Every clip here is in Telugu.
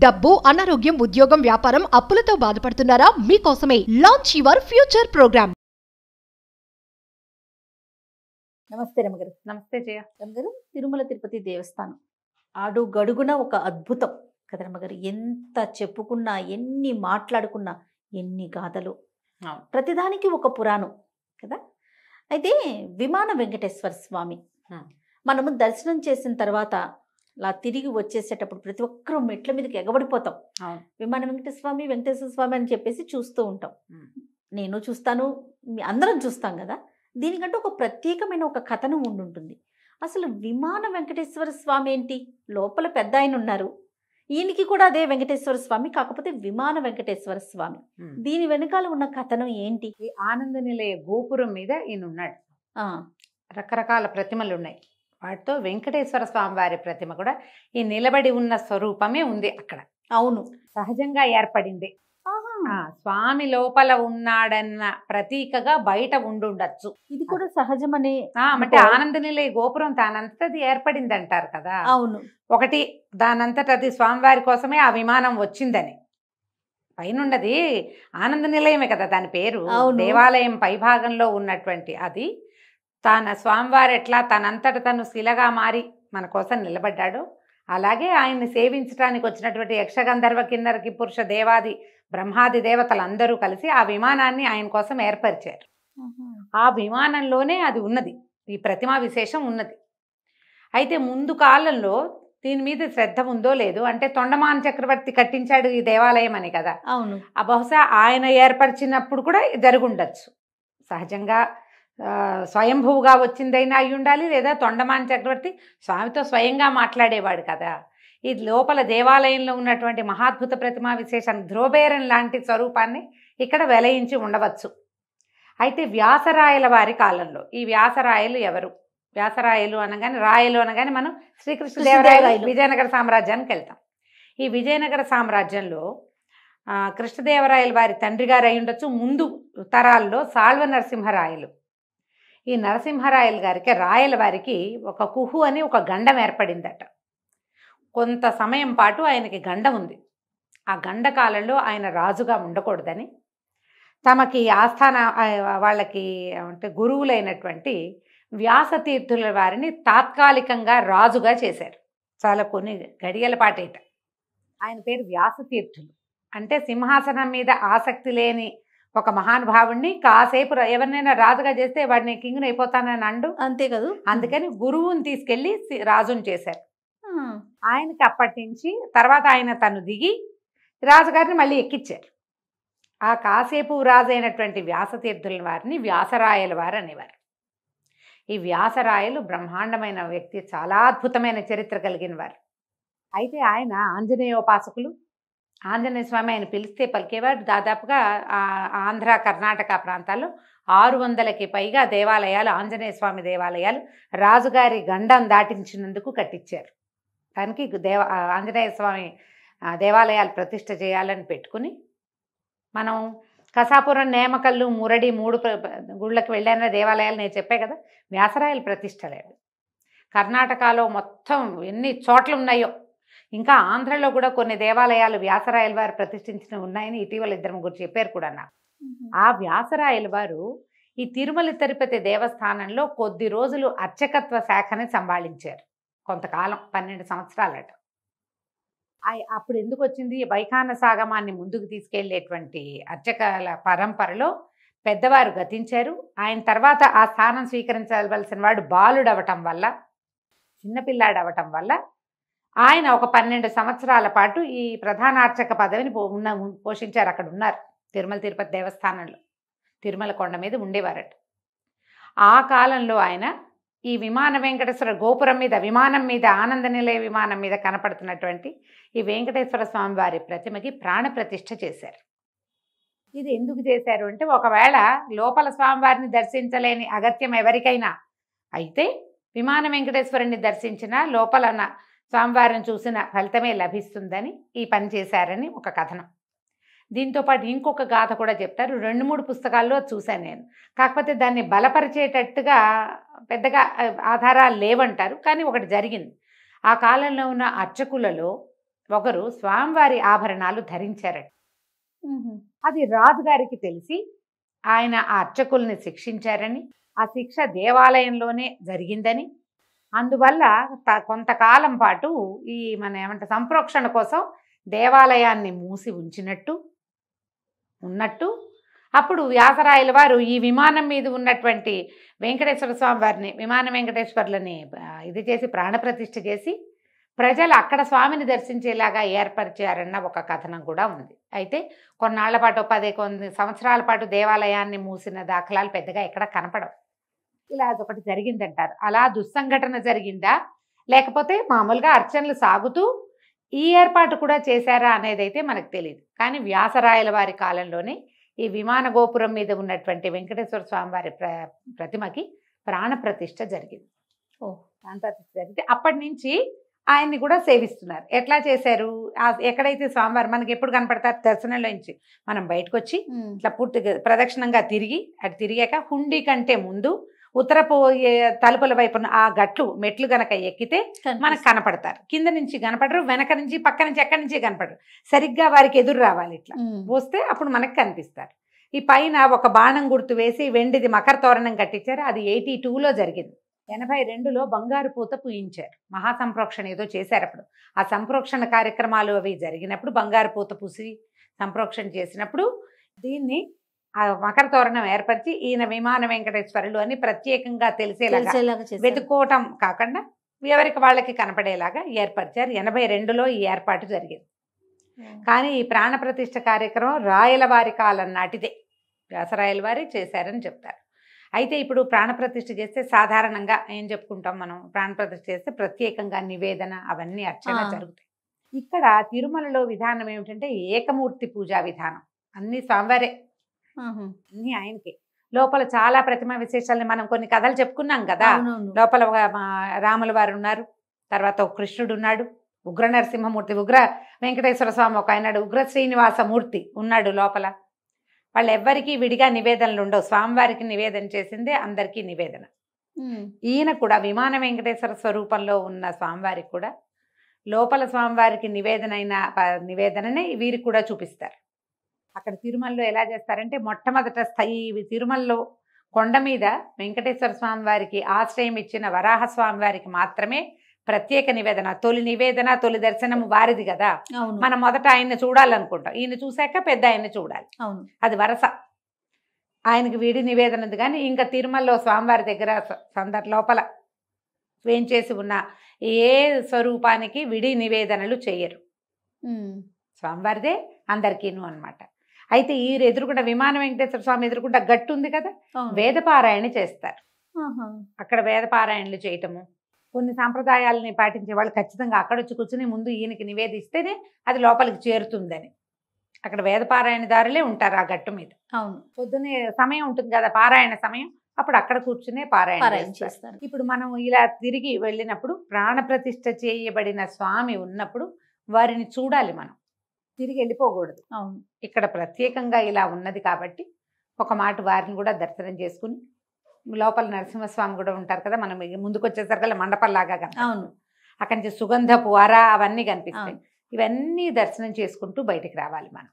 డబ్బు, అనారోగ్యం, ఉద్యోగం, వ్యాపారం, అప్పులతో బాధపడుతున్నారా? మీకోసమే లాంచ్ యువర్ ఫ్యూచర్ ప్రోగ్రామ్. నమస్తే రమగారు. నమస్తే జయ. రమగారు, తిరుమల తిరుపతి దేవస్థానం అడుగడుగున ఒక అద్భుతం కదా రమగారు. ఎంత చెప్పుకున్నా, ఎన్ని మాట్లాడుకున్నా, ఎన్ని గాథలు, ప్రతిదానికి ఒక పురాణం కదా. అయితే విమాన వెంకటేశ్వర స్వామి మనము దర్శనం చేసిన తర్వాత అలా తిరిగి వచ్చేసేటప్పుడు ప్రతి ఒక్కరూ మెట్ల మీదకి ఎగబడిపోతాం. విమాన వెంకటేశ్వర స్వామి అని చెప్పేసి చూస్తూ ఉంటాం. నేను చూస్తాను, అందరం చూస్తాం కదా. దీనికంటే ఒక ప్రత్యేకమైన ఒక కథనం ఉండుంటుంది. అసలు విమాన వెంకటేశ్వర స్వామి ఏంటి? లోపల పెద్ద ఆయన ఉన్నారు, ఈయనకి కూడా అదే వెంకటేశ్వర స్వామి, కాకపోతే విమాన వెంకటేశ్వర స్వామి. దీని వెనకాల ఉన్న కథనం ఏంటి? ఈ ఆనంద నిలయ గోపురం మీద ఈయన ఉన్నాడు. రకరకాల ప్రతిమలు ఉన్నాయి. వాటితో వెంకటేశ్వర స్వామి వారి ప్రతిమ కూడా ఈ నిలబడి ఉన్న స్వరూపమే ఉంది అక్కడ. అవును, సహజంగా ఏర్పడింది. స్వామి లోపల ఉన్నాడన్న ప్రతీకగా బయట ఉండుండొచ్చు. ఇది కూడా సహజమనే. అంటే ఆనంద నిలయ గోపురం తానంతది ఏర్పడింది అంటారు కదా. అవును, ఒకటి దానంతట అది స్వామివారి కోసమే ఆ విమానం వచ్చిందని. పైనున్నది ఆనంద నిలయమే కదా దాని పేరు. దేవాలయం పైభాగంలో ఉన్నటువంటి అది స్వామివారు ఎట్లా తనంతట తను శిలగా మారి మన కోసం నిలబడ్డాడు, అలాగే ఆయన్ని సేవించడానికి వచ్చినటువంటి యక్షగంధర్వ కిన్నరకి పురుష దేవాది బ్రహ్మాది దేవతలందరూ కలిసి ఆ విమానాన్ని ఆయన కోసం ఏర్పరిచారు. ఆ విమానంలోనే అది ఉన్నది, ఈ ప్రతిమా విశేషం ఉన్నది. అయితే ముందు కాలంలో దీని మీద శ్రద్ధ ఉందో లేదో, అంటే తొండమాన చక్రవర్తి కట్టించాడు ఈ దేవాలయం అని కదా. అవును, బహుశా ఆయన ఏర్పరిచినప్పుడు కూడా జరుగుండొచ్చు. సహజంగా స్వయంభువుగా వచ్చిందైనా అయి ఉండాలి, లేదా తొండమాన చక్రవర్తి స్వామితో స్వయంగా మాట్లాడేవాడు కదా. ఈ లోపల దేవాలయంలో ఉన్నటువంటి మహాద్భుత ప్రతిమా విశేషాన్ని ధ్రువబేరం లాంటి స్వరూపాన్ని ఇక్కడ వెలయించి ఉండవచ్చు. అయితే వ్యాసరాయల వారి కాలంలో, ఈ వ్యాసరాయలు ఎవరు? వ్యాసరాయలు అనగానే, రాయలు అనగానే మనం శ్రీకృష్ణదేవరాయలు విజయనగర సామ్రాజ్యానికి వెళ్తాం. ఈ విజయనగర సామ్రాజ్యంలో కృష్ణదేవరాయల వారి తండ్రి గారు అయి ఉండొచ్చు. ముందు తరాల్లో సాళ్వ నరసింహరాయలు. ఈ నరసింహరాయల గారికి, రాయల వారికి ఒక కుహు అని ఒక గండం ఏర్పడిందట. కొంత సమయం పాటు ఆయనకి గండం ఉంది. ఆ గండ కాలంలో ఆయన రాజుగా ఉండకూడదని తమకి ఆస్థాన వాళ్ళకి అంటే గురువులైనటువంటి వ్యాసతీర్థుల వారిని తాత్కాలికంగా రాజుగా చేశారు. చాలా కొన్ని గడియల పాటేట. ఆయన పేరు వ్యాసతీర్థులు. అంటే సింహాసనం మీద ఆసక్తి లేని ఒక మహానుభావుడిని కాసేపు ఎవరినైనా రాజుగా చేస్తే వాడిని కింగ్ని అయిపోతానని అండు, అంతే కదా. అందుకని గురువుని తీసుకెళ్ళి రాజుని చేశారు. ఆయనకి అప్పటి నుంచి తర్వాత ఆయన తను దిగి రాజుగారిని మళ్ళీ ఎక్కించారు. ఆ కాసేపు రాజు అయినటువంటి వ్యాసతీర్థుల వారిని వ్యాసరాయల వారు అనేవారు. ఈ వ్యాసరాయలు బ్రహ్మాండమైన వ్యక్తి, చాలా అద్భుతమైన చరిత్ర కలిగిన వారు. అయితే ఆయన ఆంజనేయోపాసకులు. ఆంజనేయ స్వామి ఆయన పిలిస్తే పలికేవారు. దాదాపుగా ఆంధ్ర కర్ణాటక ప్రాంతాల్లో 600కి పైగా దేవాలయాలు, ఆంజనేయ స్వామి దేవాలయాలు రాజుగారి గండం దాటించినందుకు కట్టించారు. దానికి ఆంజనేయ స్వామి దేవాలయాలు ప్రతిష్ఠ చేయాలని పెట్టుకుని, మనం కసాపురం, నేమకల్లు, మురడి 3 గుళ్ళకి వెళ్ళాన దేవాలయాలు నేను చెప్పే కదా. వ్యాసరాయలు ప్రతిష్టలేదు. కర్ణాటకలో మొత్తం ఎన్ని చోట్ల ఉన్నాయో, ఇంకా ఆంధ్రలో కూడా కొన్ని దేవాలయాలు వ్యాసరాయల వారు ప్రతిష్ఠించినవి ఉన్నాయని ఇటీవల 2 ముగ్గురు చెప్పారు కూడా నాకు. ఆ వ్యాసరాయల వారు ఈ తిరుమల తిరుపతి దేవస్థానంలో కొద్ది రోజులు అర్చకత్వ శాఖని సంభాళించారు. కొంతకాలం 12 సంవత్సరాలట. అప్పుడు ఎందుకు వచ్చింది? వైఖాన సాగమాన్ని ముందుకు తీసుకెళ్లేటువంటి అర్చకాల పరంపరలో పెద్దవారు గతించారు. ఆయన తర్వాత ఆ స్థానం స్వీకరించవలసిన వాడు బాలుడవటం వల్ల, చిన్నపిల్లాడవటం వల్ల ఆయన ఒక 12 సంవత్సరాల పాటు ఈ ప్రధాన అర్చక పదవిని పోషించారు. అక్కడ ఉన్నారు తిరుమల తిరుపతి దేవస్థానంలో, తిరుమల కొండ మీద ఉండేవారట. ఆ కాలంలో ఆయన ఈ విమాన వెంకటేశ్వర గోపురం మీద, విమానం మీద, ఆనంద నిలయ విమానం మీద కనపడుతున్నటువంటి ఈ వెంకటేశ్వర స్వామి వారి ప్రతిమకి ప్రాణ ప్రతిష్ఠ చేశారు. ఇది ఎందుకు చేశారు అంటే, ఒకవేళ లోపల స్వామివారిని దర్శించలేని అగత్యం ఎవరికైనా అయితే విమాన వెంకటేశ్వరుని దర్శించిన లోపల స్వామివారిని చూసిన ఫలితమే లభిస్తుందని ఈ పని చేశారని ఒక కథనం. దీంతోపాటు ఇంకొక గాథ కూడా చెప్తారు. 2-3 పుస్తకాల్లో చూశాను నేను. కాకపోతే దాన్ని బలపరిచేటట్టుగా పెద్దగా ఆధారాలు లేవంటారు. కానీ ఒకటి జరిగింది. ఆ కాలంలో ఉన్న అర్చకులలో ఒకరు స్వామివారి ఆభరణాలు ధరించారట. అది రాజుగారికి తెలిసి ఆయన ఆ అర్చకుల్ని శిక్షించారని, ఆ శిక్ష దేవాలయంలోనే జరిగిందని, అందువల్ల కొంతకాలం పాటు ఈ మన సంప్రోక్షణ కోసం దేవాలయాన్ని మూసి ఉన్నట్టు అప్పుడు వ్యాసరాయల వారు ఈ విమానం మీద ఉన్నటువంటి వెంకటేశ్వర స్వామి వారిని, విమాన వెంకటేశ్వర్లని ఇది చేసి ప్రాణప్రతిష్ఠ చేసి ప్రజలు అక్కడ స్వామిని దర్శించేలాగా ఏర్పరిచారన్న ఒక కథనం కూడా ఉంది. అయితే కొన్నాళ్ల పాటు కొన్ని సంవత్సరాల పాటు దేవాలయాన్ని మూసిన దాఖలాలు పెద్దగా ఎక్కడ కనపడవు. ఇలా అదొకటి జరిగిందంటారు. అలా దుస్సంఘటన జరిగిందా, లేకపోతే మామూలుగా అర్చనలు సాగుతూ ఈ ఏర్పాటు కూడా చేశారా అనేది అయితే మనకు తెలియదు. కానీ వ్యాసరాయల వారి కాలంలోనే ఈ విమాన గోపురం మీద ఉన్నటువంటి వెంకటేశ్వర స్వామి వారి ప్రతిమకి ప్రాణప్రతిష్ఠ జరిగింది. ప్రాణప్రతిష్ఠ జరిగితే అప్పటి నుంచి ఆయన్ని కూడా సేవిస్తున్నారు. ఎట్లా చేశారు, ఎక్కడైతే స్వామివారు మనకి ఎప్పుడు కనపడతారు, దర్శనంలో నుంచి మనం బయటకు వచ్చి ఇట్లా పూర్తిగా ప్రదక్షిణంగా తిరిగి అటు తిరిగాక హుండీ కంటే ముందు ఉత్తరపు తలుపుల వైపున ఆ గట్లు మెట్లు గనక ఎక్కితే మనకు కనపడతారు. కింద నుంచి కనపడరు, వెనక నుంచి పక్క నుంచి ఎక్కడి నుంచి కనపడరు. సరిగ్గా వారికి ఎదురు రావాలి, ఇట్లా వస్తే అప్పుడు మనకు కనిపిస్తారు. ఈ పైన ఒక బాణం గుర్తు వేసి వెండిది మకర తోరణం కట్టించారు. అది 82లో జరిగింది. 82లో బంగారు పూత పూయించారు. మహాసంప్రోక్షణ ఏదో చేశారు. అప్పుడు ఆ సంప్రోక్షణ కార్యక్రమాలు అవి జరిగినప్పుడు బంగారు పూత పూసి సంప్రోక్షణ చేసినప్పుడు దీన్ని ఆ మకర తోరణం ఏర్పరిచి ఈయన విమాన వెంకటేశ్వరులు అని ప్రత్యేకంగా తెలిసేలాగా వెతుక్కోవటం కాకుండా ఎవరికి వాళ్ళకి కనపడేలాగా ఏర్పరిచారు. 82లో ఈ ఏర్పాటు జరిగింది. కానీ ఈ ప్రాణప్రతిష్ఠ కార్యక్రమం రాయల వారి కాలం నాటిదే, వ్యాసరాయల వారి చేశారని చెప్తారు. అయితే ఇప్పుడు ప్రాణప్రతిష్ఠ చేస్తే సాధారణంగా ఏం చెప్పుకుంటాం మనం, ప్రాణప్రతిష్ఠ చేస్తే ప్రత్యేకంగా నివేదన అవన్నీ అర్చన జరుగుతాయి. ఇక్కడ తిరుమలలో విధానం ఏమిటంటే ఏకమూర్తి పూజా విధానం. అన్ని స్వామివారే, అన్ని ఆయనకి. లోపల చాలా ప్రతిమ విశేషాలని మనం కొన్ని కథలు చెప్పుకున్నాం కదా. లోపల రాముల వారు ఉన్నారు, తర్వాత ఒక కృష్ణుడు ఉన్నాడు, ఉగ్ర నరసింహమూర్తి, ఉగ్ర వెంకటేశ్వర స్వామి ఒక ఆయనాడు, ఉగ్ర శ్రీనివాసమూర్తి ఉన్నాడు లోపల. వాళ్ళు ఎవ్వరికీ విడిగా నివేదనలు ఉండవు. స్వామివారికి నివేదన చేసిందే అందరికీ నివేదన. ఈయన కూడా విమాన వెంకటేశ్వర స్వరూపంలో ఉన్న స్వామివారికి కూడా లోపల స్వామివారికి నివేదననే వీరికి కూడా చూపిస్తారు. అక్కడ తిరుమలలో ఎలా చేస్తారంటే మొట్టమొదట తిరుమలలో కొండ మీద వెంకటేశ్వర స్వామి వారికి ఆశ్రయం ఇచ్చిన వరాహ స్వామి వారికి మాత్రమే ప్రత్యేక నివేదన. తొలి దర్శనం వారిది కదా. మనం మొదట ఆయన్ని చూడాలనుకుంటాం, ఈయన చూశాక పెద్ద ఆయన్ని చూడాలి, అది వరస. ఆయనకి విడి నివేదనది. కానీ ఇంకా తిరుమలలో స్వామివారి దగ్గర లోపల వేంచేసి ఉన్న ఏ స్వరూపానికి విడి నివేదనలు చేయరు. స్వామివారిదే అందరికీను అన్నమాట. అయితే ఈ ఎదురుకుండా విమాన వెంకటేశ్వర స్వామి ఎదురుకుండా గట్టు ఉంది కదా, వేదపారాయణ చేస్తారు. అక్కడ వేదపారాయణలు చేయటము, కొన్ని సాంప్రదాయాలని పాటించే వాళ్ళు ఖచ్చితంగా అక్కడ వచ్చి కూర్చుని ముందు ఈయనకి నివేదిస్తేనే అది లోపలికి చేరుతుందని అక్కడ వేదపారాయణదారులే ఉంటారు ఆ గట్టు మీద. పొద్దున్నే సమయం ఉంటుంది కదా పారాయణ సమయం, అప్పుడు అక్కడ కూర్చునే పారాయణ చేస్తారు. ఇప్పుడు మనం ఇలా తిరిగి వెళ్ళినప్పుడు ప్రాణప్రతిష్ఠ చేయబడిన స్వామి ఉన్నప్పుడు వారిని చూడాలి, మనం తిరిగి వెళ్ళిపోకూడదు. ఇక్కడ ప్రత్యేకంగా ఇలా ఉన్నది కాబట్టి ఒక మాట వారిని కూడా దర్శనం చేసుకుని, లోపల నరసింహస్వామి కూడా ఉంటారు కదా, మనం ముందుకు వచ్చేసరికల్లా మండపంలాగా కదా, అక్కడి నుంచి సుగంధపు అర అవన్నీ కనిపిస్తాయి. ఇవన్నీ దర్శనం చేసుకుంటూ బయటికి రావాలి మనం.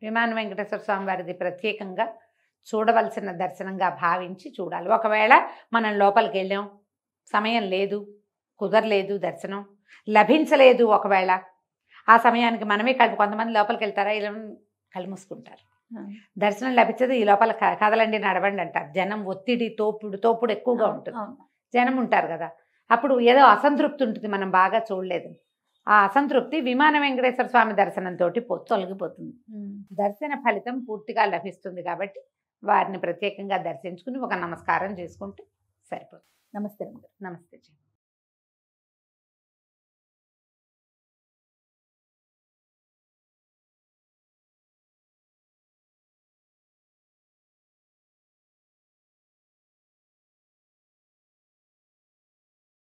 విమాన వెంకటేశ్వర స్వామి వారిది ప్రత్యేకంగా చూడవలసిన దర్శనంగా భావించి చూడాలి. ఒకవేళ మనం లోపలికి వెళ్ళాం, సమయం లేదు, కుదరలేదు, దర్శనం లభించలేదు, ఒకవేళ ఆ సమయానికి మనమే కొంతమంది లోపలికి వెళ్తారా, ఇలా కళ్ళు మూసుకుంటారు, దర్శనం లభించదు, ఈ లోపల కదలండి నడవండి అంటారు. జనం ఒత్తిడి, తోపుడు ఎక్కువగా ఉంటుంది, జనం ఉంటారు కదా, అప్పుడు ఏదో అసంతృప్తి ఉంటుంది, మనం బాగా చూడలేదు. ఆ అసంతృప్తి విమాన వెంకటేశ్వర స్వామి దర్శనంతో తొలగిపోతుంది. దర్శన ఫలితం పూర్తిగా లభిస్తుంది. కాబట్టి వారిని ప్రత్యేకంగా దర్శించుకుని ఒక నమస్కారం చేసుకుంటే సరిపోతుంది. నమస్తే. నమస్తే.